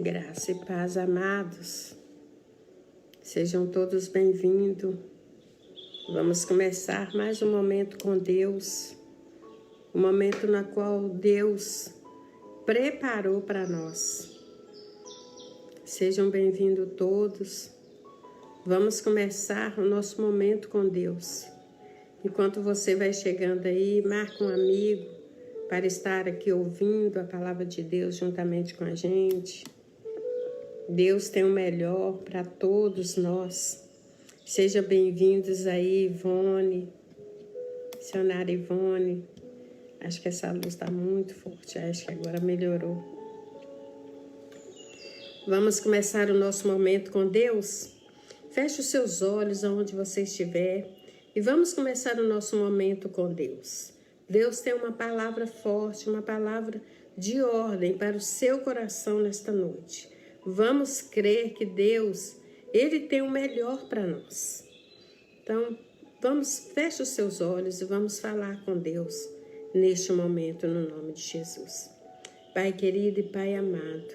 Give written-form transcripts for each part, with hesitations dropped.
Graça e paz, amados. Sejam todos bem-vindos. Vamos começar mais um momento com Deus. Um momento na qual Deus preparou para nós. Sejam bem-vindos todos. Vamos começar o nosso momento com Deus. Enquanto você vai chegando aí, marca um amigo para estar aqui ouvindo a palavra de Deus juntamente com a gente. Deus tem o melhor para todos nós. Sejam bem-vindos aí, Ivone, missionária Ivone. Acho que essa luz está muito forte, acho que agora melhorou. Vamos começar o nosso momento com Deus? Feche os seus olhos aonde você estiver e vamos começar o nosso momento com Deus. Deus tem uma palavra forte, uma palavra de ordem para o seu coração nesta noite. Vamos crer que Deus, Ele tem o melhor para nós. Então, feche os seus olhos e vamos falar com Deus neste momento, no nome de Jesus. Pai querido e Pai amado,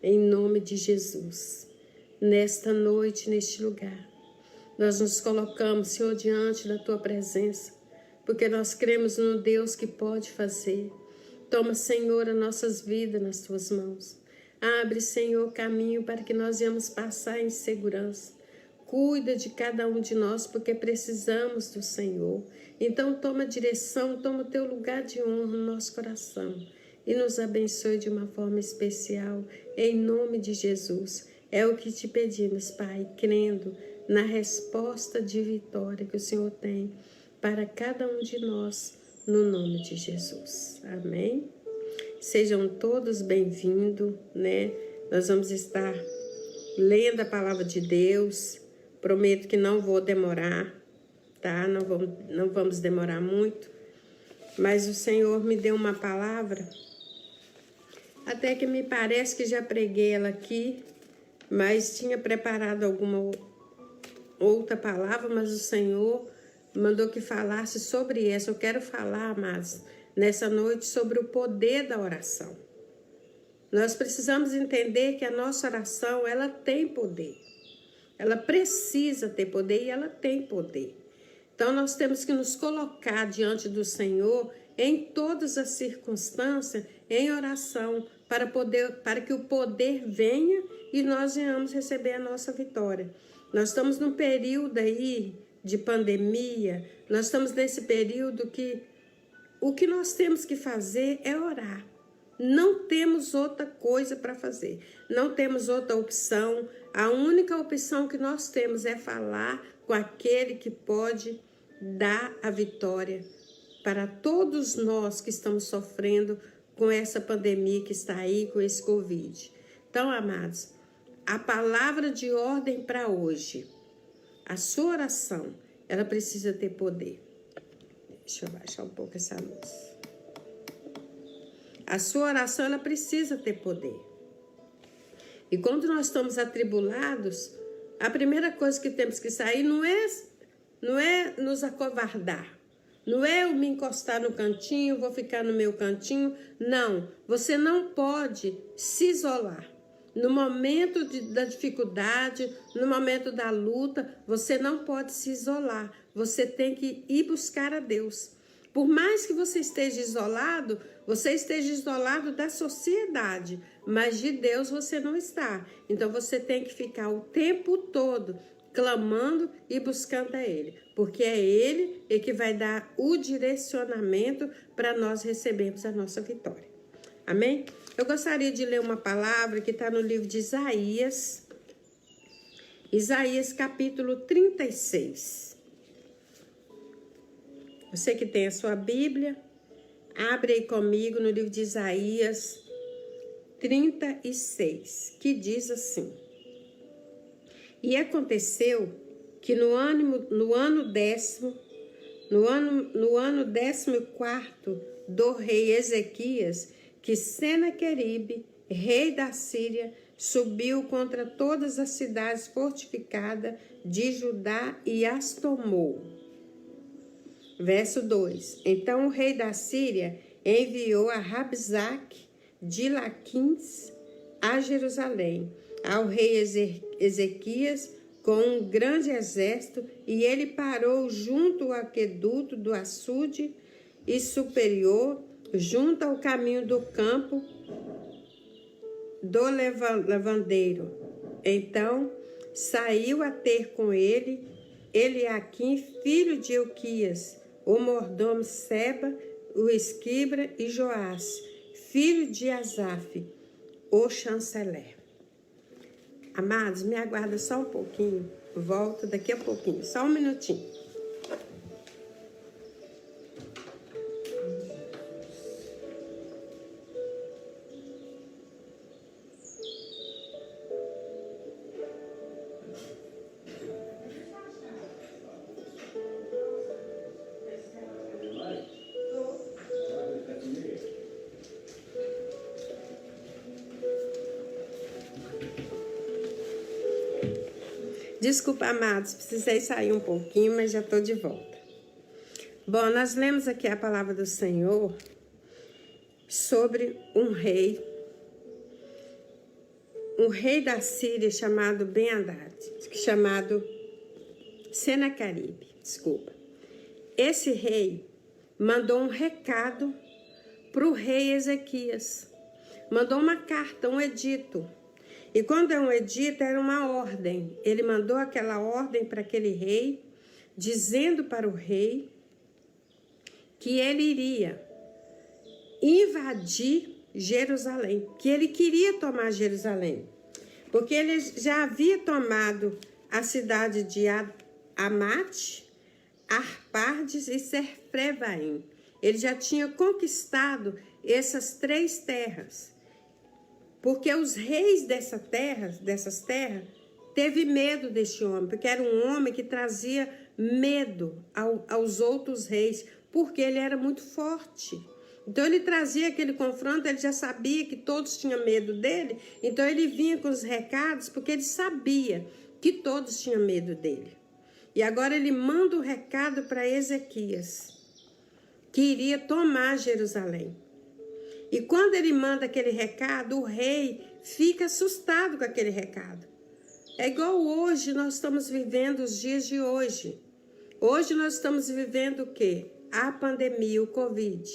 em nome de Jesus, nesta noite, neste lugar, nós nos colocamos, Senhor, diante da Tua presença, porque nós cremos no Deus que pode fazer. Toma, Senhor, as nossas vidas nas Tuas mãos. Abre, Senhor, caminho para que nós venhamos passar em segurança. Cuida de cada um de nós, porque precisamos do Senhor. Então, toma direção, toma o Teu lugar de honra no nosso coração. E nos abençoe de uma forma especial, em nome de Jesus. É o que te pedimos, Pai, crendo na resposta de vitória que o Senhor tem para cada um de nós, no nome de Jesus. Amém? Sejam todos bem-vindos, né? Nós vamos estar lendo a palavra de Deus. Prometo que não vou demorar, tá? Não vamos demorar muito. Mas o Senhor me deu uma palavra, até que me parece que já preguei ela aqui, mas tinha preparado alguma outra palavra, mas o Senhor mandou que falasse sobre essa. Eu quero falar, amados, nessa noite sobre o poder da oração. Nós precisamos entender que a nossa oração, ela tem poder. Ela precisa ter poder e ela tem poder. Então nós temos que nos colocar diante do Senhor em todas as circunstâncias, em oração, para que o poder venha e nós venhamos receber a nossa vitória. Nós estamos num período aí de pandemia, nós estamos nesse período que o que nós temos que fazer é orar. Não temos outra coisa para fazer. Não temos outra opção. A única opção que nós temos é falar com aquele que pode dar a vitória para todos nós que estamos sofrendo com essa pandemia que está aí, com esse Covid. Então, amados, a palavra de ordem para hoje, a sua oração, ela precisa ter poder. Deixa eu baixar um pouco essa luz. A sua oração, ela precisa ter poder. E quando nós estamos atribulados, a primeira coisa que temos que sair não é nos acovardar. Não é eu me encostar no cantinho, vou ficar no meu cantinho. Não, você não pode se isolar. No momento da dificuldade, no momento da luta, você não pode se isolar. Você tem que ir buscar a Deus. Por mais que você esteja isolado da sociedade, mas de Deus você não está. Então você tem que ficar o tempo todo clamando e buscando a Ele, porque é Ele que vai dar o direcionamento para nós recebermos a nossa vitória. Amém? Eu gostaria de ler uma palavra que está no livro de Isaías, capítulo 36. Você que tem a sua Bíblia, abre aí comigo no livro de Isaías 36, que diz assim: E aconteceu que no ano 14º do rei Ezequias, que Senaqueribe, rei da Síria, subiu contra todas as cidades fortificadas de Judá e as tomou. Verso 2. Então o rei da Síria enviou a Rabsaque de Laquins, a Jerusalém, ao rei Ezequias, com um grande exército, e ele parou junto ao aqueduto do açude e superior, junto ao caminho do campo do lavandeiro. Então saiu a ter com ele Eliaquim, filho de Ilquias, o mordomo Seba, o escriba, e Joás, filho de Asaf, o chanceler. Amados, me aguarda só um pouquinho, volto daqui a pouquinho, só um minutinho. Desculpa, amados, precisei sair um pouquinho, mas já estou de volta. Bom, nós lemos aqui a palavra do Senhor sobre um rei da Síria chamado Ben-Hadad, chamado Senaqueribe, desculpa. Esse rei mandou um recado para o rei Ezequias, mandou uma carta, um edito. E quando é um edito, era uma ordem. Ele mandou aquela ordem para aquele rei, dizendo para o rei que ele iria invadir Jerusalém, que ele queria tomar Jerusalém, porque ele já havia tomado a cidade de Amate, Arpardes e Serfrevaim. Ele já tinha conquistado essas 3 terras. Porque os reis dessas terras, teve medo deste homem, porque era um homem que trazia medo aos outros reis, porque ele era muito forte. Então ele trazia aquele confronto, ele já sabia que todos tinham medo dele, então ele vinha com os recados, porque ele sabia que todos tinham medo dele. E agora ele manda o recado para Ezequias, que iria tomar Jerusalém. E quando ele manda aquele recado, o rei fica assustado com aquele recado. É igual hoje, nós estamos vivendo os dias de hoje. Hoje nós estamos vivendo o quê? A pandemia, o Covid.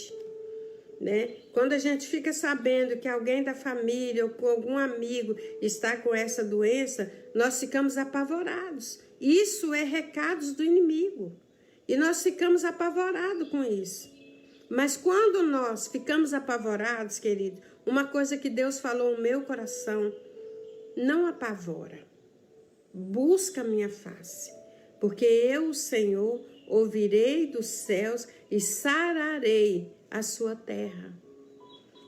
Né? Quando a gente fica sabendo que alguém da família ou com algum amigo está com essa doença, nós ficamos apavorados. Isso é recados do inimigo. E nós ficamos apavorados com isso. Mas quando nós ficamos apavorados, querido, uma coisa que Deus falou no meu coração, não apavora, busca a minha face, porque eu, o Senhor, ouvirei dos céus e sararei a sua terra.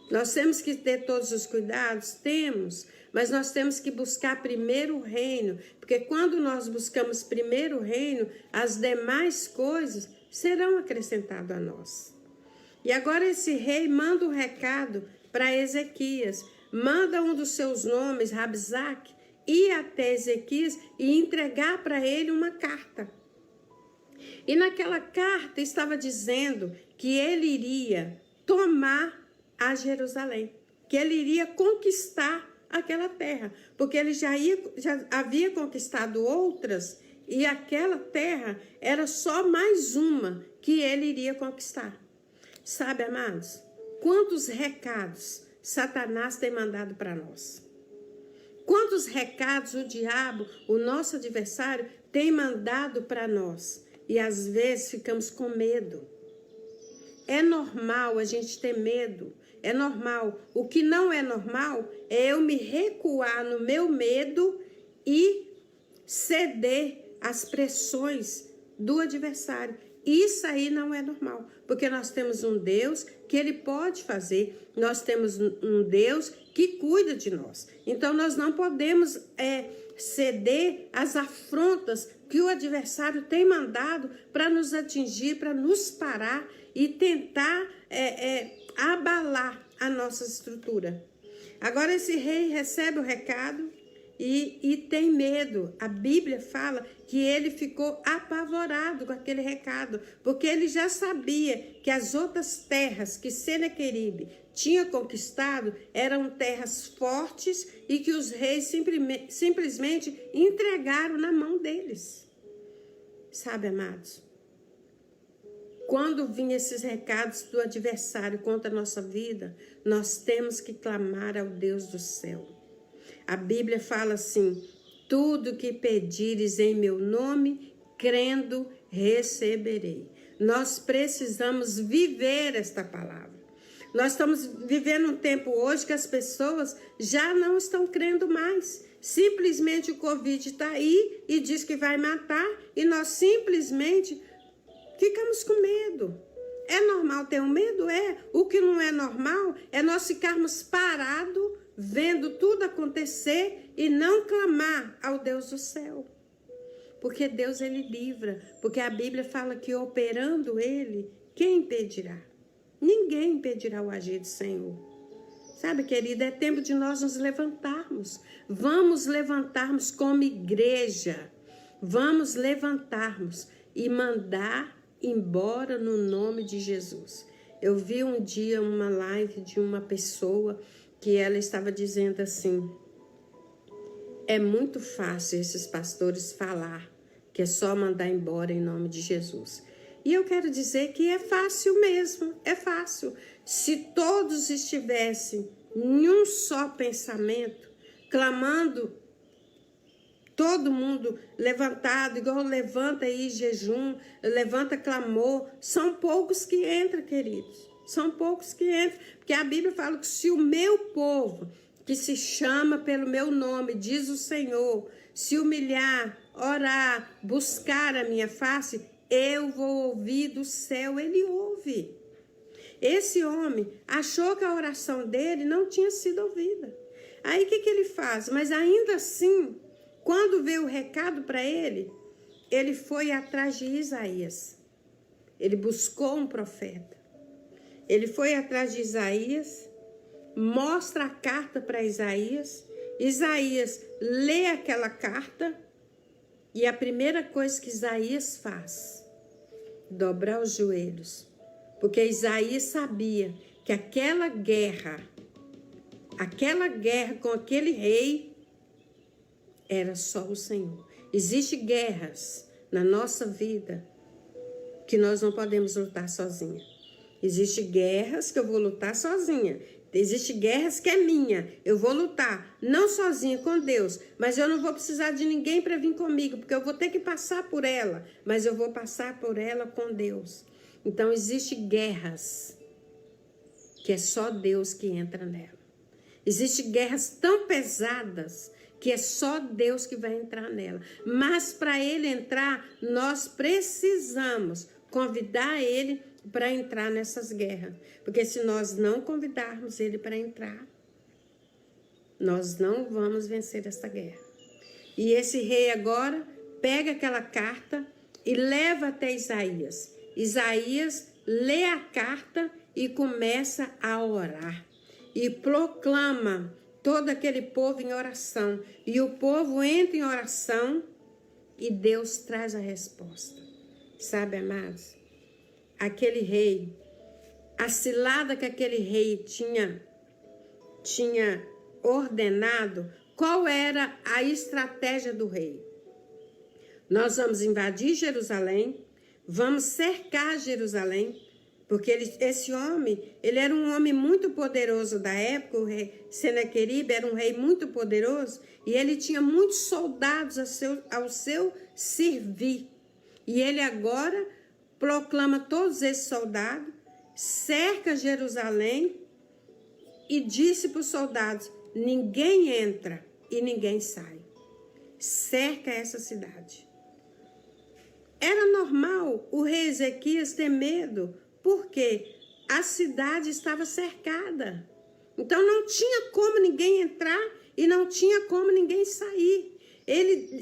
Nós temos que ter todos os cuidados? Temos, mas nós temos que buscar primeiro o reino, porque quando nós buscamos primeiro o reino, as demais coisas serão acrescentadas a nós. E agora esse rei manda um recado para Ezequias, manda um dos seus nomes, Rabsaque, ir até Ezequias e entregar para ele uma carta. E naquela carta estava dizendo que ele iria tomar a Jerusalém, que ele iria conquistar aquela terra, porque ele já havia conquistado outras e aquela terra era só mais uma que ele iria conquistar. Sabe, amados, quantos recados Satanás tem mandado para nós? Quantos recados o diabo, o nosso adversário, tem mandado para nós? E às vezes ficamos com medo. É normal a gente ter medo, é normal. O que não é normal é eu me recuar no meu medo e ceder às pressões do adversário. Isso aí não é normal, porque nós temos um Deus que Ele pode fazer, nós temos um Deus que cuida de nós. Então nós não podemos ceder às afrontas que o adversário tem mandado para nos atingir, para nos parar e tentar abalar a nossa estrutura. Agora esse rei recebe o recado e tem medo. A Bíblia fala que ele ficou apavorado com aquele recado, porque ele já sabia que as outras terras que Senaqueribe tinha conquistado eram terras fortes e que os reis simplesmente entregaram na mão deles. Sabe, amados? Quando vinham esses recados do adversário contra a nossa vida, nós temos que clamar ao Deus do céu. A Bíblia fala assim: tudo que pedires em meu nome, crendo, receberei. Nós precisamos viver esta palavra. Nós estamos vivendo um tempo hoje que as pessoas já não estão crendo mais. Simplesmente o Covid está aí e diz que vai matar e nós simplesmente ficamos com medo. É normal ter um medo? É. O que não é normal é nós ficarmos parados, vendo tudo acontecer e não clamar ao Deus do céu. Porque Deus, ele livra. Porque a Bíblia fala que operando ele, quem impedirá? Ninguém impedirá o agir do Senhor. Sabe, querida, é tempo de nós nos levantarmos. Vamos levantarmos como igreja. Vamos levantarmos e mandar embora no nome de Jesus. Eu vi um dia uma live de uma pessoa que ela estava dizendo assim: é muito fácil esses pastores falar que é só mandar embora em nome de Jesus. E eu quero dizer que é fácil mesmo, é fácil. Se todos estivessem em um só pensamento, clamando, todo mundo levantado, igual levanta aí jejum, levanta clamor, são poucos que entram, queridos. São poucos que entram, porque a Bíblia fala que se o meu povo, que se chama pelo meu nome, diz o Senhor, se humilhar, orar, buscar a minha face, eu vou ouvir do céu. Ele ouve. Esse homem achou que a oração dele não tinha sido ouvida. Aí o que ele faz? Mas ainda assim, quando veio o recado para ele, ele foi atrás de Isaías. Ele buscou um profeta. Ele foi atrás de Isaías, mostra a carta para Isaías. Isaías lê aquela carta e a primeira coisa que Isaías faz, dobrar os joelhos. Porque Isaías sabia que aquela guerra com aquele rei, era só o Senhor. Existem guerras na nossa vida que nós não podemos lutar sozinha. Existem guerras que eu vou lutar sozinha. Existem guerras que é minha. Eu vou lutar, não sozinha, com Deus. Mas eu não vou precisar de ninguém para vir comigo, porque eu vou ter que passar por ela. Mas eu vou passar por ela com Deus. Então, existem guerras que é só Deus que entra nela. Existem guerras tão pesadas que é só Deus que vai entrar nela. Mas para ele entrar, nós precisamos convidar ele para entrar nessas guerras. Porque se nós não convidarmos ele para entrar, nós não vamos vencer essa guerra. E esse rei agora pega aquela carta e leva até Isaías. Isaías lê a carta e começa a orar. E proclama todo aquele povo em oração. E o povo entra em oração e Deus traz a resposta. Sabe, amados? Aquele rei, a cilada que aquele rei tinha ordenado, qual era a estratégia do rei? Nós vamos invadir Jerusalém, vamos cercar Jerusalém, porque esse homem, ele era um homem muito poderoso da época, o rei Senaqueribe era um rei muito poderoso, e ele tinha muitos soldados ao seu servir. E ele agora proclama todos esses soldados, cerca Jerusalém e disse para os soldados: ninguém entra e ninguém sai. Cerca essa cidade. Era normal o rei Ezequias ter medo, porque a cidade estava cercada. Então não tinha como ninguém entrar e não tinha como ninguém sair.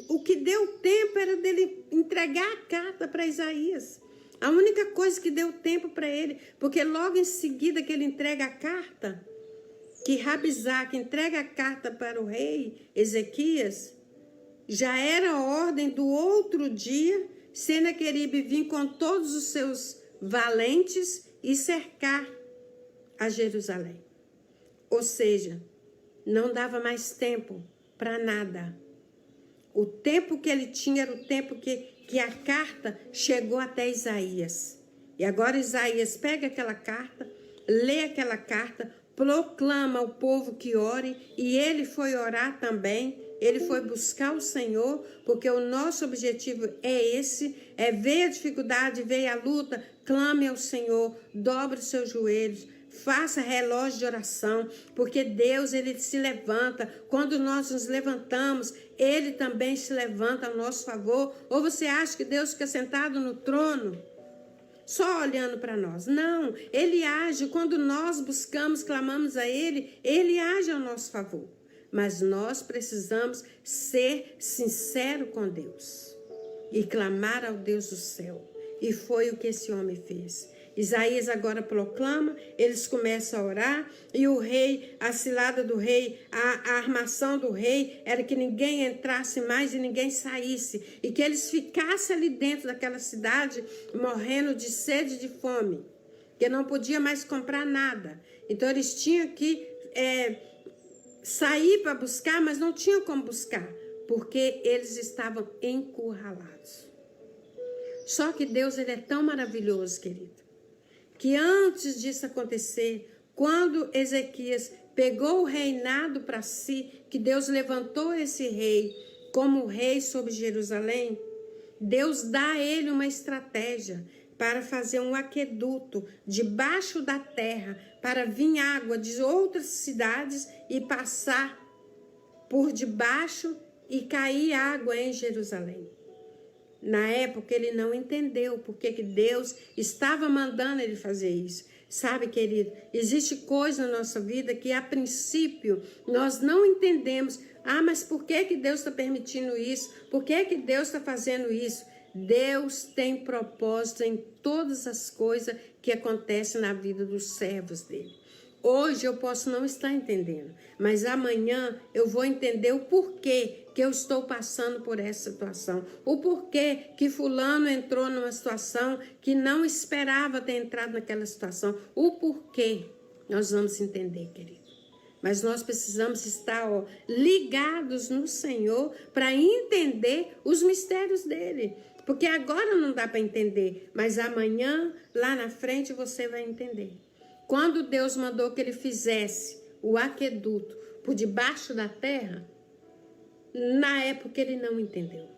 O que deu tempo era dele entregar a carta para Isaías. A única coisa que deu tempo para ele, porque logo em seguida que ele entrega a carta, que Rabsaque entrega a carta para o rei Ezequias, já era a ordem do outro dia, Senaqueribe vir com todos os seus valentes e cercar a Jerusalém. Ou seja, não dava mais tempo para nada. O tempo que ele tinha era o tempo que a carta chegou até Isaías. E agora Isaías pega aquela carta, lê aquela carta, proclama ao povo que ore, e ele foi orar também. Ele foi buscar o Senhor, porque o nosso objetivo é esse, é ver a dificuldade, ver a luta, clame ao Senhor, dobre os seus joelhos, faça relógio de oração, porque Deus, ele se levanta. Quando nós nos levantamos, ele também se levanta a nosso favor. Ou você acha que Deus fica sentado no trono, só olhando para nós? Não, ele age. Quando nós buscamos, clamamos a ele, ele age ao nosso favor. Mas nós precisamos ser sinceros com Deus e clamar ao Deus do céu. E foi o que esse homem fez. Isaías agora proclama, eles começam a orar, e o rei, a cilada do rei, a armação do rei era que ninguém entrasse mais e ninguém saísse, e que eles ficassem ali dentro daquela cidade morrendo de sede e de fome, que não podia mais comprar nada. Então eles tinham que sair para buscar, mas não tinham como buscar, porque eles estavam encurralados. Só que Deus, ele é tão maravilhoso, querido, que antes disso acontecer, quando Ezequias pegou o reinado para si, que Deus levantou esse rei como rei sobre Jerusalém, Deus dá a ele uma estratégia para fazer um aqueduto debaixo da terra, para vir água de outras cidades e passar por debaixo e cair água em Jerusalém. Na época ele não entendeu porque que Deus estava mandando ele fazer isso. Sabe, querido, existe coisa na nossa vida que a princípio nós não entendemos. Ah, mas por que Deus está permitindo isso? Por que Deus está fazendo isso? Deus tem propósito em todas as coisas que acontecem na vida dos servos dele. Hoje eu posso não estar entendendo, mas amanhã eu vou entender o porquê que eu estou passando por essa situação. O porquê que fulano entrou numa situação que não esperava ter entrado naquela situação. O porquê nós vamos entender, querido. Mas nós precisamos estar ligados no Senhor para entender os mistérios dele. Porque agora não dá para entender, mas amanhã, lá na frente, você vai entender. Quando Deus mandou que ele fizesse o aqueduto por debaixo da terra, na época ele não entendeu.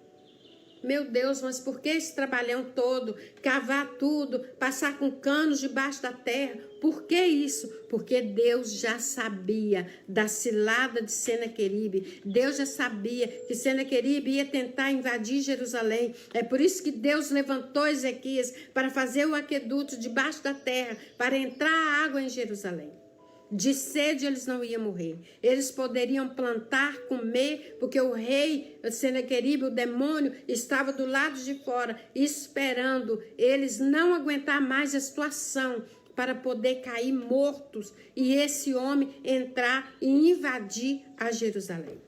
Meu Deus, mas por que esse trabalhão todo? Cavar tudo, passar com canos debaixo da terra? Por que isso? Porque Deus já sabia da cilada de Senaqueribe. Deus já sabia que Senaqueribe ia tentar invadir Jerusalém. É por isso que Deus levantou Ezequias para fazer o aqueduto debaixo da terra, para entrar a água em Jerusalém. De sede eles não iam morrer. Eles poderiam plantar, comer, porque o rei Senaqueribe, o demônio, estava do lado de fora, esperando eles não aguentar mais a situação para poder cair mortos e esse homem entrar e invadir a Jerusalém.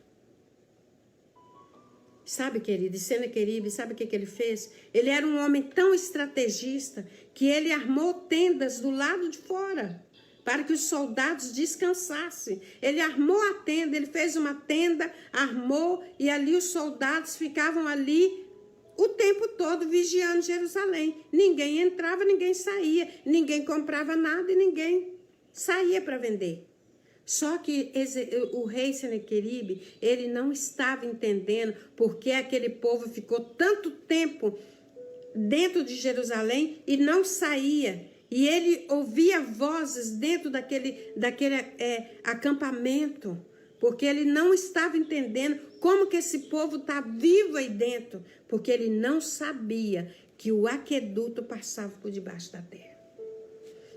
Sabe, querido, e Senaqueribe, sabe o que ele fez? Ele era um homem tão estrategista que ele armou tendas do lado de fora, para que os soldados descansassem. Ele armou a tenda, ele fez uma tenda, armou, e ali os soldados ficavam ali o tempo todo vigiando Jerusalém. Ninguém entrava, ninguém saía, ninguém comprava nada e ninguém saía para vender. Só que o rei Senaqueribe, ele não estava entendendo porque aquele povo ficou tanto tempo dentro de Jerusalém e não saía. E ele ouvia vozes dentro daquele acampamento, porque ele não estava entendendo como que esse povo está vivo aí dentro, porque ele não sabia que o aqueduto passava por debaixo da terra.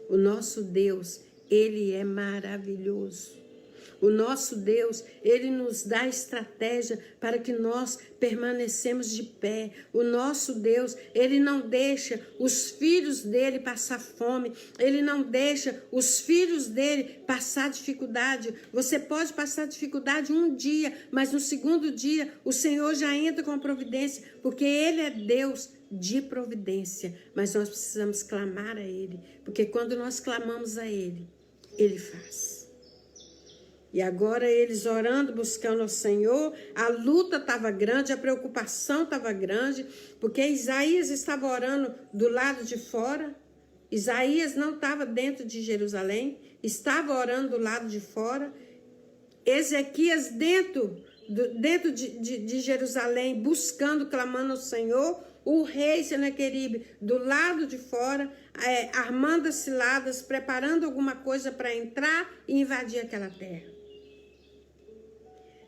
O nosso Deus, ele é maravilhoso. O nosso Deus, ele nos dá estratégia para que nós permanecemos de pé. O nosso Deus, ele não deixa os filhos dele passar fome. Ele não deixa os filhos dele passar dificuldade. Você pode passar dificuldade um dia, mas no segundo dia o Senhor já entra com providência, porque ele é Deus de providência. Mas nós precisamos clamar a ele, porque quando nós clamamos a ele, ele faz. E agora eles orando, buscando ao Senhor, a luta estava grande, a preocupação estava grande, porque Isaías estava orando do lado de fora. Isaías não estava dentro de Jerusalém, estava orando do lado de fora. Ezequias dentro de Jerusalém, buscando, clamando ao Senhor. O rei Senaqueribe do lado de fora, armando as ciladas, preparando alguma coisa para entrar e invadir aquela terra.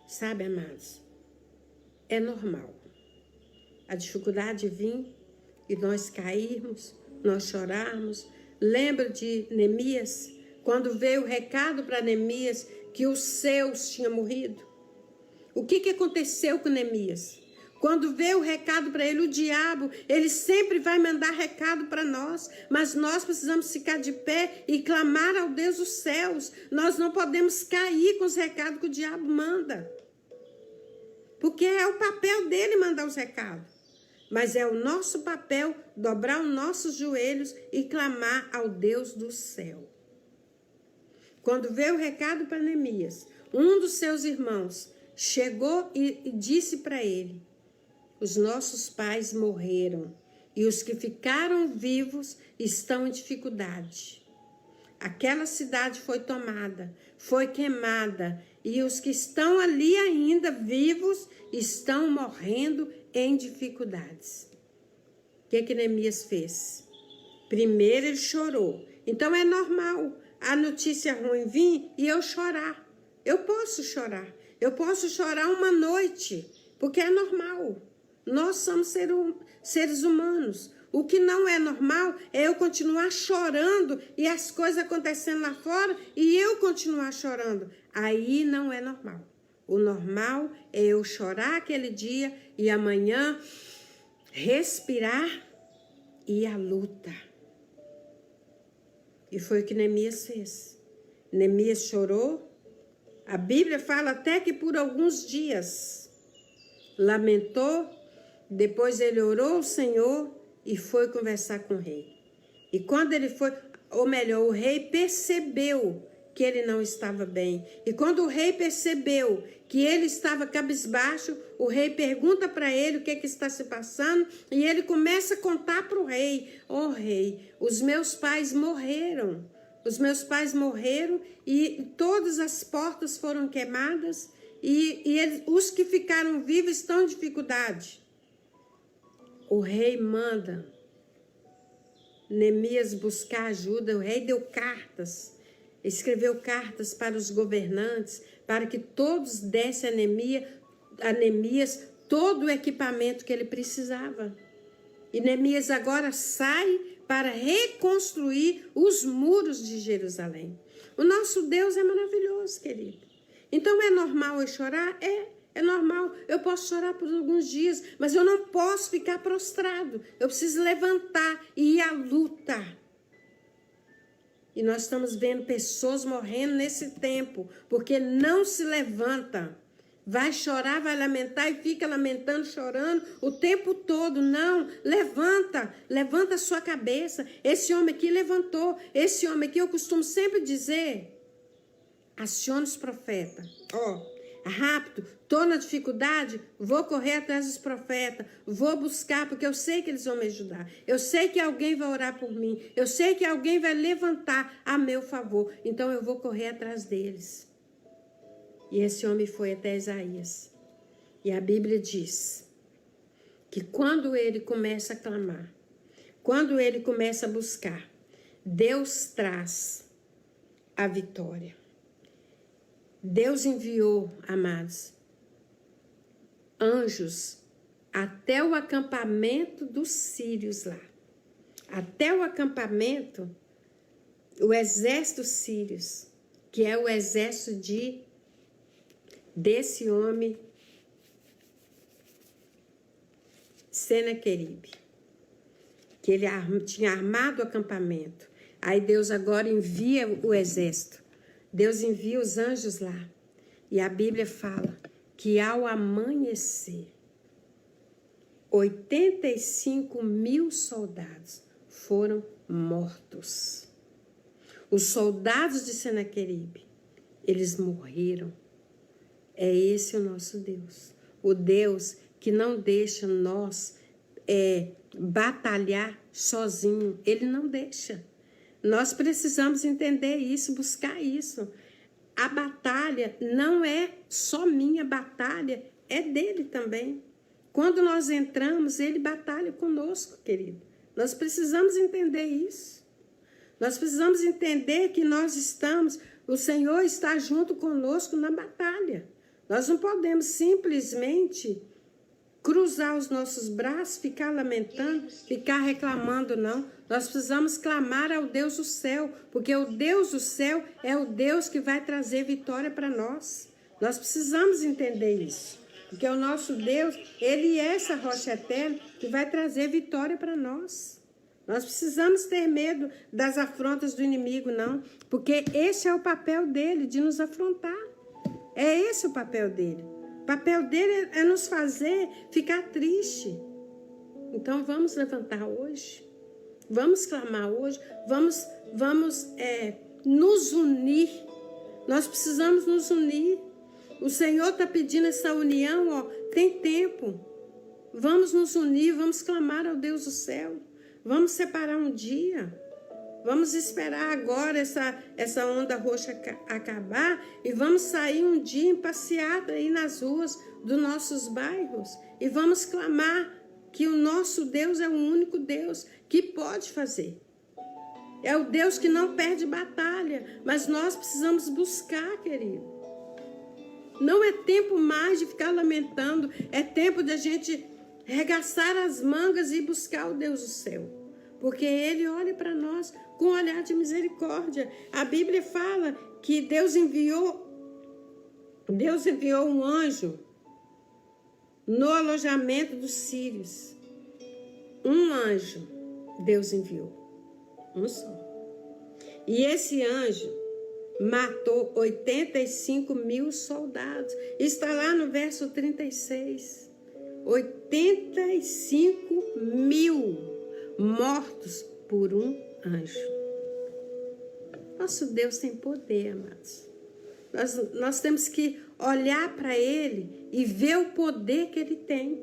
Sabe, amados, é normal a dificuldade vir e nós cairmos, nós chorarmos. Lembra de Neemias, quando veio o recado para Neemias que os seus tinham morrido? O que aconteceu com Neemias? Quando veio o recado para ele, o diabo, ele sempre vai mandar recado para nós, mas nós precisamos ficar de pé e clamar ao Deus dos céus. Nós não podemos cair com os recados que o diabo manda, porque é o papel dele mandar os recados, mas é o nosso papel dobrar os nossos joelhos e clamar ao Deus do céu. Quando veio o recado para Neemias, um dos seus irmãos chegou e disse para ele: os nossos pais morreram e os que ficaram vivos estão em dificuldade. Aquela cidade foi tomada, foi queimada, e os que estão ali ainda vivos estão morrendo em dificuldades. O que Neemias fez? Primeiro ele chorou. Então é normal a notícia ruim vir e eu chorar. Eu posso chorar. Eu posso chorar uma noite, porque é normal. Nós somos seres humanos. O que não é normal é eu continuar chorando e as coisas acontecendo lá fora e eu continuar chorando. Aí não é normal. O normal é eu chorar aquele dia e amanhã respirar e ir à luta. E foi o que Neemias fez. Neemias chorou. A Bíblia fala até que por alguns dias lamentou. Depois ele orou ao Senhor e foi conversar com o rei. E quando ele foi, ou melhor, o rei percebeu que ele não estava bem. E quando o rei percebeu que ele estava cabisbaixo, o rei pergunta para ele o que está se passando, e ele começa a contar para o rei: ó rei, os meus pais morreram. Os meus pais morreram e todas as portas foram queimadas e os que ficaram vivos estão em dificuldade. O rei manda Neemias buscar ajuda. O rei deu cartas, escreveu cartas para os governantes, para que todos dessem a Neemias todo o equipamento que ele precisava. E Neemias agora sai para reconstruir os muros de Jerusalém. O nosso Deus é maravilhoso, querido. Então é normal eu chorar? É normal, eu posso chorar por alguns dias, mas eu não posso ficar prostrado. Eu preciso levantar e ir à luta. E nós estamos vendo pessoas morrendo nesse tempo, porque não se levanta. Vai chorar, vai lamentar e fica lamentando, chorando o tempo todo. Não, levanta a sua cabeça. Esse homem aqui levantou. Esse homem aqui, eu costumo sempre dizer, acione os profetas. Rápido, estou na dificuldade, vou correr atrás dos profetas, vou buscar, porque eu sei que eles vão me ajudar. Eu sei que alguém vai orar por mim. Eu sei que alguém vai levantar a meu favor. Então eu vou correr atrás deles. E esse homem foi até Isaías. E a Bíblia diz que quando ele começa a clamar, quando ele começa a buscar, Deus traz a vitória. Deus enviou, amados, anjos até o acampamento dos sírios lá. Até o acampamento, o exército sírios, que é o exército desse homem Senaqueribe, que ele tinha armado o acampamento. Aí Deus agora envia o exército. Deus envia os anjos lá. E a Bíblia fala que ao amanhecer, 85.000 soldados foram mortos. Os soldados de Senaqueribe Eles morreram. É esse o nosso Deus. O Deus que não deixa nós batalhar sozinho. Ele não deixa. Nós precisamos entender isso, buscar isso. A batalha não é só minha batalha, é dele também. Quando nós entramos, ele batalha conosco, querido. Nós precisamos entender isso. Nós precisamos entender que nós estamos, o Senhor está junto conosco na batalha. Nós não podemos simplesmente cruzar os nossos braços, ficar lamentando, ficar reclamando, não. Nós precisamos clamar ao Deus do céu, porque o Deus do céu é o Deus que vai trazer vitória para nós. Nós precisamos entender isso, porque o nosso Deus, ele é essa rocha eterna que vai trazer vitória para nós. Nós precisamos ter medo das afrontas do inimigo, não, porque esse é o papel dele, de nos afrontar. É esse o papel dele. O papel dele é nos fazer ficar triste. Então vamos levantar hoje. Vamos clamar hoje. Vamos nos unir. Nós precisamos nos unir. O Senhor está pedindo essa união, ó, tem tempo. Vamos nos unir, vamos clamar ao Deus do céu. Vamos separar um dia. Vamos esperar agora essa onda roxa acabar e vamos sair um dia em passeada aí nas ruas dos nossos bairros e vamos clamar que o nosso Deus é o único Deus que pode fazer. É o Deus que não perde batalha, mas nós precisamos buscar, querido. Não é tempo mais de ficar lamentando, é tempo de a gente arregaçar as mangas e buscar o Deus do céu. Porque Ele olha para nós com um olhar de misericórdia. A Bíblia fala que Deus enviou um anjo no alojamento dos sírios. Um anjo Deus enviou. Um só. E esse anjo matou 85.000 soldados. Está lá no verso 36. 85.000 mortos por um anjo. Nosso Deus tem poder, amados. Nós temos que olhar para Ele e ver o poder que Ele tem.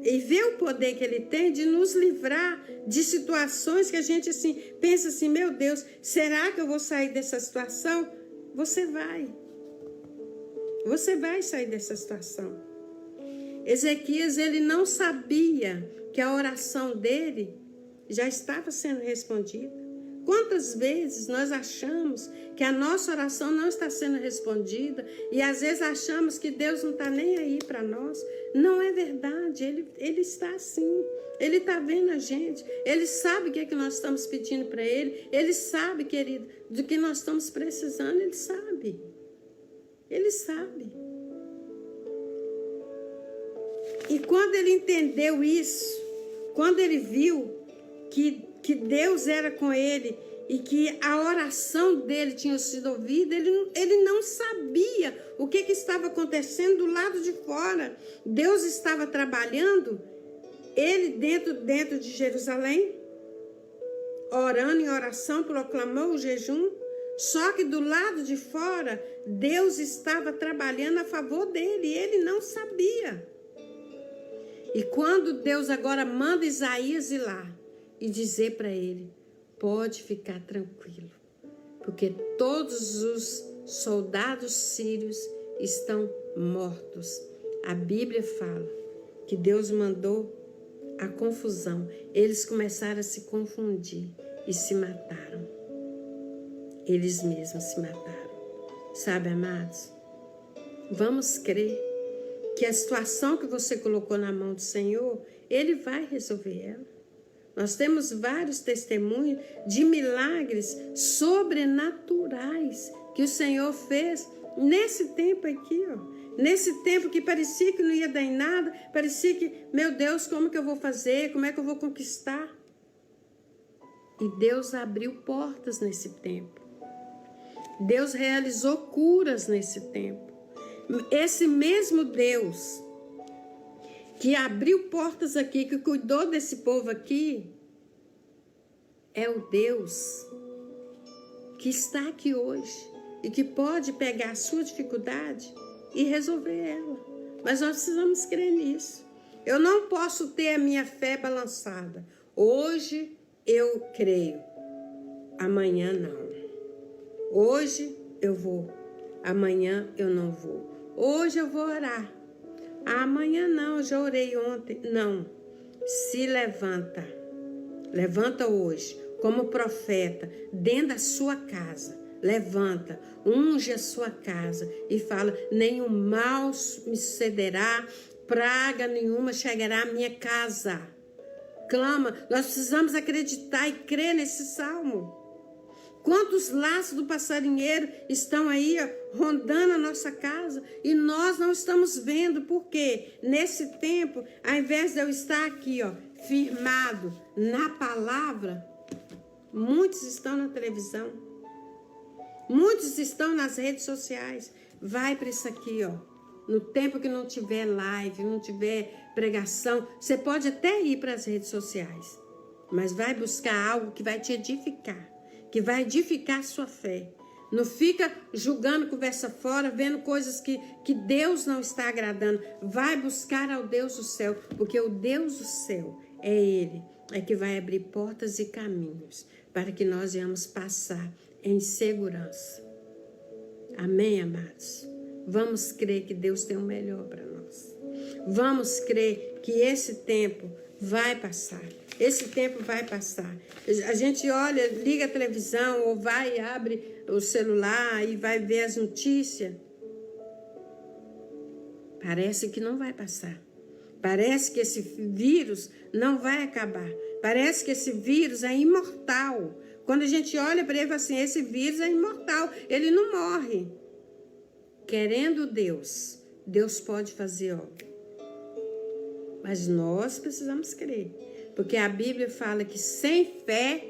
E ver o poder que Ele tem de nos livrar de situações que a gente assim, pensa assim, meu Deus, será que eu vou sair dessa situação? Você vai. Você vai sair dessa situação. Ezequias, ele não sabia que a oração dele já estava sendo respondida. Quantas vezes nós achamos que a nossa oração não está sendo respondida e às vezes achamos que Deus não está nem aí para nós? Não é verdade, Ele está assim. Ele está vendo a gente, Ele sabe o que é que nós estamos pedindo para Ele, Ele sabe, querido, do que nós estamos precisando, Ele sabe. Ele sabe. E quando ele entendeu isso, quando ele viu que Deus era com ele e que a oração dele tinha sido ouvida, ele não sabia o que estava acontecendo do lado de fora. Deus estava trabalhando, ele dentro de Jerusalém, orando em oração, proclamou o jejum. Só que do lado de fora, Deus estava trabalhando a favor dele e ele não sabia. E quando Deus agora manda Isaías ir lá e dizer para ele, pode ficar tranquilo, porque todos os soldados sírios estão mortos. A Bíblia fala que Deus mandou a confusão. Eles começaram a se confundir e se mataram. Eles mesmos se mataram. Sabe, amados? Vamos crer que a situação que você colocou na mão do Senhor, Ele vai resolver ela. Nós temos vários testemunhos de milagres sobrenaturais que o Senhor fez nesse tempo aqui, ó. Nesse tempo que parecia que não ia dar em nada, parecia que, meu Deus, como que eu vou fazer? Como é que eu vou conquistar? E Deus abriu portas nesse tempo. Deus realizou curas nesse tempo. Esse mesmo Deus que abriu portas aqui, que cuidou desse povo aqui, é o Deus que está aqui hoje e que pode pegar a sua dificuldade e resolver ela. Mas nós precisamos crer nisso. Eu não posso ter a minha fé balançada. Hoje eu creio, amanhã não. Hoje eu vou, amanhã eu não vou. Hoje eu vou orar. Amanhã não, eu já orei ontem. Não. Se levanta. Levanta hoje, como profeta, dentro da sua casa. Levanta, unge a sua casa e fala: nenhum mal me sucederá, praga nenhuma chegará à minha casa. Clama, nós precisamos acreditar e crer nesse salmo. Quantos laços do passarinheiro estão aí, ó, rondando a nossa casa e nós não estamos vendo, porque nesse tempo, ao invés de eu estar aqui, ó, firmado na palavra, muitos estão na televisão, muitos estão nas redes sociais. Vai para isso aqui, ó. No tempo que não tiver live, não tiver pregação, você pode até ir para as redes sociais, mas vai buscar algo que vai te edificar, que vai edificar a sua fé. Não fica julgando conversa fora, vendo coisas que Deus não está agradando. Vai buscar ao Deus do céu, porque o Deus do céu é Ele, é que vai abrir portas e caminhos para que nós venhamos passar em segurança. Amém, amados? Vamos crer que Deus tem o melhor para nós. Vamos crer que esse tempo vai passar. Esse tempo vai passar. A gente olha, liga a televisão ou vai e abre o celular e vai ver as notícias. Parece que não vai passar. Parece que esse vírus não vai acabar. Parece que esse vírus é imortal. Quando a gente olha para ele e fala assim, esse vírus é imortal, ele não morre. Querendo Deus, Deus pode fazer obra. Mas nós precisamos crer. Porque a Bíblia fala que sem fé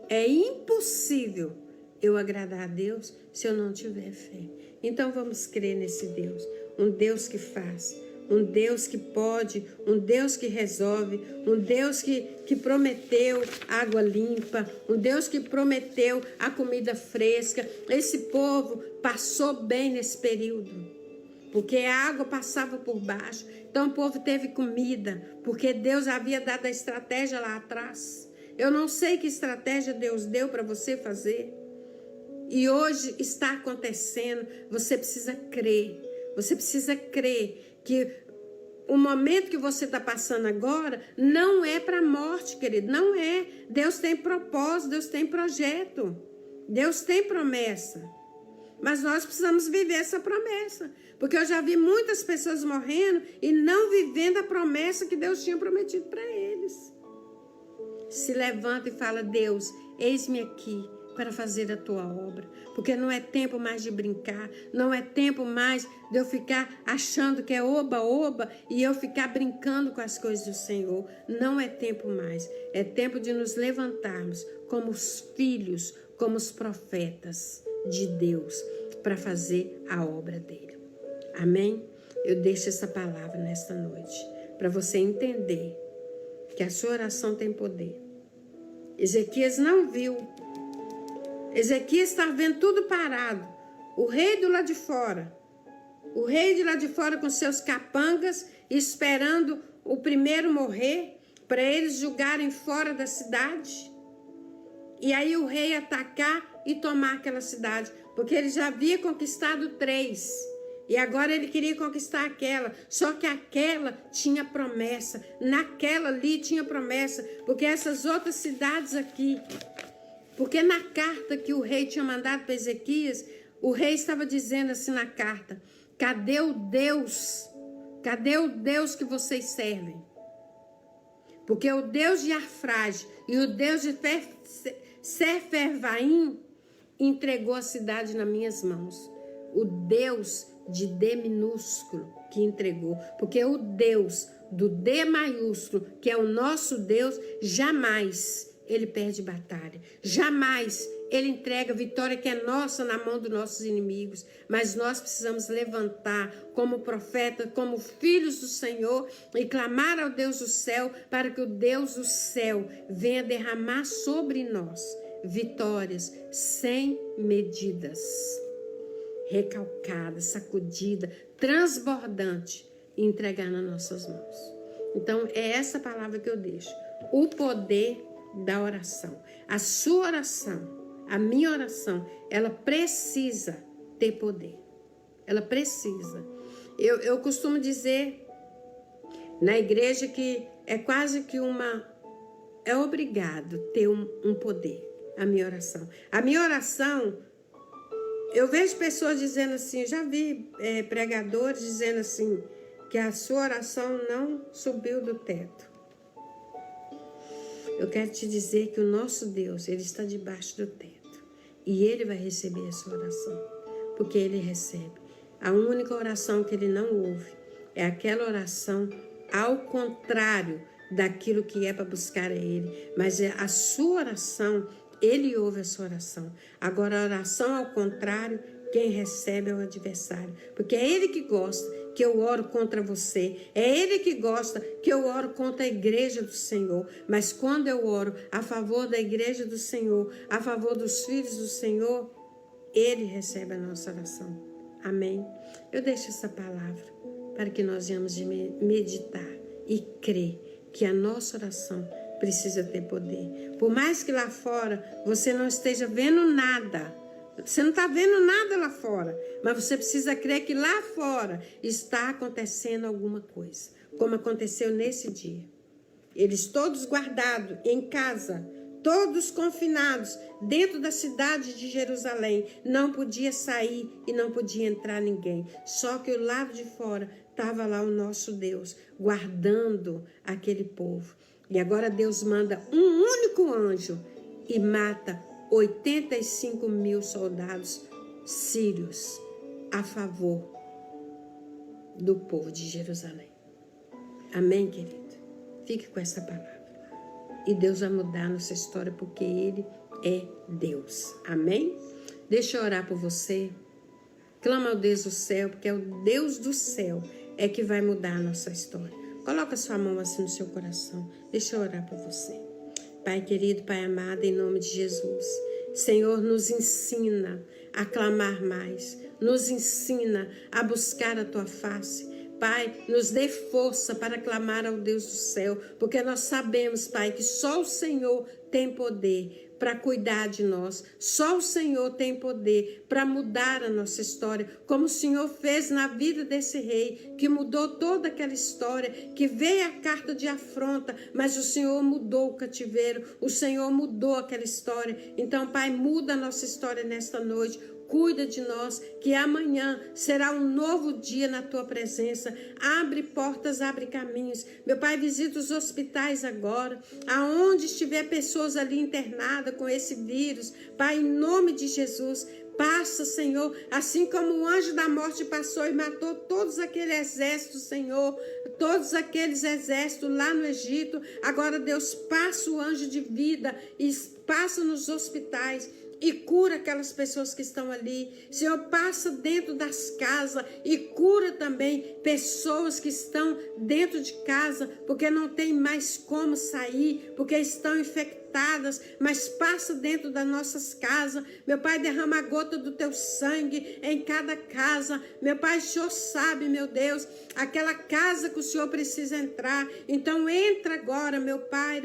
é impossível eu agradar a Deus se eu não tiver fé. Então vamos crer nesse Deus. Um Deus que faz, um Deus que pode, um Deus que resolve, um Deus que prometeu água limpa, um Deus que prometeu a comida fresca. Esse povo passou bem nesse período, porque a água passava por baixo. Então o povo teve comida, porque Deus havia dado a estratégia lá atrás. Eu não sei que estratégia Deus deu para você fazer. E hoje está acontecendo. Você precisa crer. Você precisa crer que o momento que você está passando agora não é para a morte, querido. Não é. Deus tem propósito, Deus tem projeto. Deus tem promessa. Mas nós precisamos viver essa promessa. Porque eu já vi muitas pessoas morrendo e não vivendo a promessa que Deus tinha prometido para eles. Se levanta e fala: Deus, eis-me aqui para fazer a tua obra. Porque não é tempo mais de brincar. Não é tempo mais de eu ficar achando que é oba-oba e eu ficar brincando com as coisas do Senhor. Não é tempo mais. É tempo de nos levantarmos como os filhos, como os profetas de Deus, para fazer a obra dele. Amém? Eu deixo essa palavra nesta noite para você entender que a sua oração tem poder. Ezequias não viu. Ezequias está vendo tudo parado. O rei do lado de fora. O rei de lá de fora com seus capangas, esperando o primeiro morrer, para eles julgarem fora da cidade. E aí o rei atacar e tomar aquela cidade, porque ele já havia conquistado 3. E agora ele queria conquistar aquela. Só que aquela tinha promessa. Naquela ali tinha promessa. Porque essas outras cidades aqui. Porque na carta que o rei tinha mandado para Ezequias, o rei estava dizendo assim na carta: cadê o Deus? Cadê o Deus que vocês servem? Porque o Deus de Arfrade e o Deus de Sefervaim entregou a cidade nas minhas mãos. O Deus de D minúsculo que entregou. Porque o Deus do D maiúsculo, que é o nosso Deus, jamais ele perde batalha. Jamais ele entrega a vitória que é nossa na mão dos nossos inimigos. Mas nós precisamos levantar como profeta, como filhos do Senhor e clamar ao Deus do céu para que o Deus do céu venha derramar sobre nós vitórias sem medidas. recalcada, sacudida, transbordante e entregar nas nossas mãos. Então, é essa palavra que eu deixo. O poder da oração. A sua oração, a minha oração, ela precisa ter poder. Ela precisa. Eu costumo dizer na igreja que é quase que é obrigado ter um poder, a minha oração. A minha oração, eu vejo pessoas dizendo assim, já vi pregadores dizendo assim, que a sua oração não subiu do teto. Eu quero te dizer que o nosso Deus, Ele está debaixo do teto. E Ele vai receber a sua oração, porque Ele recebe. A única oração que Ele não ouve é aquela oração ao contrário daquilo que é para buscar a Ele. Mas a sua oração, Ele ouve a sua oração. Agora, a oração ao contrário, quem recebe é o adversário. Porque é Ele que gosta que eu oro contra você. É Ele que gosta que eu oro contra a igreja do Senhor. Mas quando eu oro a favor da igreja do Senhor, a favor dos filhos do Senhor, Ele recebe a nossa oração. Amém? Eu deixo essa palavra para que nós venhamos de meditar e crer que a nossa oração precisa ter poder. Por mais que lá fora você não esteja vendo nada, você não está vendo nada lá fora, mas você precisa crer que lá fora está acontecendo alguma coisa, como aconteceu nesse dia. Eles todos guardados em casa, todos confinados dentro da cidade de Jerusalém, não podia sair e não podia entrar ninguém. Só que o lado de fora estava lá o nosso Deus, guardando aquele povo. E agora Deus manda um único anjo e mata 85 mil soldados sírios a favor do povo de Jerusalém. Amém, querido? Fique com essa palavra. E Deus vai mudar a nossa história porque Ele é Deus. Amém? Deixa eu orar por você. Clama ao Deus do céu, porque é o Deus do céu é que vai mudar a nossa história. Coloca sua mão assim no seu coração. Deixa eu orar por você. Pai querido, Pai amado, em nome de Jesus. Senhor, nos ensina a clamar mais. Nos ensina a buscar a Tua face. Pai, nos dê força para clamar ao Deus do céu, porque nós sabemos, Pai, que só o Senhor tem poder para cuidar de nós. Só o Senhor tem poder para mudar a nossa história, como o Senhor fez na vida desse rei, que mudou toda aquela história, que veio a carta de afronta, mas o Senhor mudou o cativeiro, o Senhor mudou aquela história. Então, Pai, muda a nossa história nesta noite. Cuida de nós, que amanhã será um novo dia na Tua presença. Abre portas, abre caminhos. Meu Pai, visita os hospitais agora, aonde estiver pessoas ali internadas com esse vírus. Pai, em nome de Jesus, passa, Senhor, assim como o anjo da morte passou e matou todos aqueles exércitos, Senhor, todos aqueles exércitos lá no Egito. Agora, Deus, passa o anjo de vida e passa nos hospitais e cura aquelas pessoas que estão ali. Senhor, passa dentro das casas e cura também pessoas que estão dentro de casa, porque não tem mais como sair, porque estão infectadas, mas passa dentro das nossas casas. Meu Pai, derrama a gota do Teu sangue em cada casa. Meu Pai, o Senhor sabe, meu Deus, aquela casa que o Senhor precisa entrar. Então entra agora, meu Pai,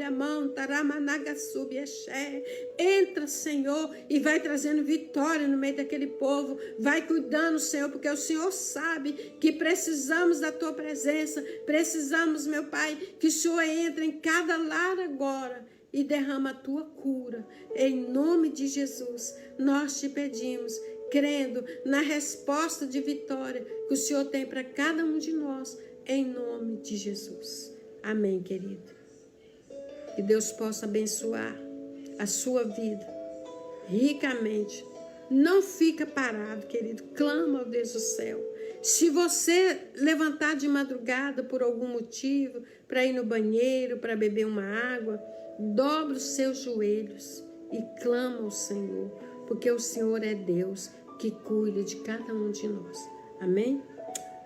entra, Senhor, e vai trazendo vitória no meio daquele povo. Vai cuidando, Senhor, porque o Senhor sabe que precisamos da Tua presença. Precisamos, meu Pai, que o Senhor entre em cada lar agora e derrama a Tua cura. Em nome de Jesus, nós te pedimos, crendo na resposta de vitória que o Senhor tem para cada um de nós, em nome de Jesus. Amém, querido. Que Deus possa abençoar a sua vida ricamente. Não fica parado, querido. Clama ao Deus do céu. Se você levantar de madrugada por algum motivo, para ir no banheiro, para beber uma água, dobre os seus joelhos e clama ao Senhor, porque o Senhor é Deus que cuida de cada um de nós. Amém?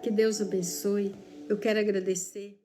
Que Deus abençoe. Eu quero agradecer